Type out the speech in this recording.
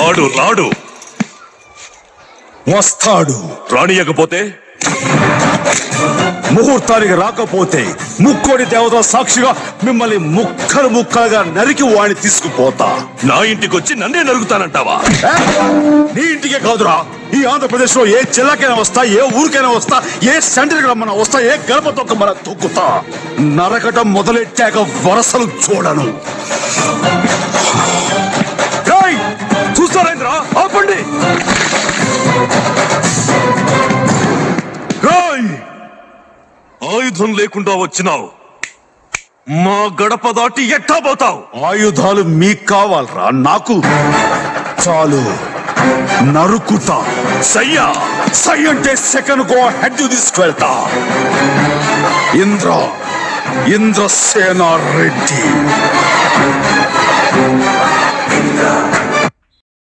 వాడు రాడు, వస్తాడు. రానియకపోతే, ముహూర్తానికి రాకపోతే ముక్కోడి దేవత సాక్షిగా మిమ్మల్ని ముక్కలు ముక్కలుగా నరికి వాడిని తీసుకుపోతా. నా ఇంటికి వచ్చి నన్నే నరుగుతానంటావా? నీ ఇంటికే కాదురా, ఈ ఆంధ్రప్రదేశ్ లో ఏ జిల్లాకైనా వస్తా, ఏ ఊరికైనా వస్తా, ఏ సెంటర్ రమ్మన్నా వస్తా, ఏ గడప తొక్కమన్నా తొక్కుతా. నరకటం మొదలెట్టాక వరసలు చూడను. చూస్తారేంద్రా, ఆపండి. ఆయుధం లేకుండా వచ్చినావు, మా గడప దాటి ఎట్టా పోతావు? ఆయుధాలు మీకు కావాలరా, నాకు చాలు. నరుకుతా. సయ్యా, సై అంటే సెకండ్ కో హెడ్ తీసుకెళ్తా. ఇంద్రసేన రెడ్డి.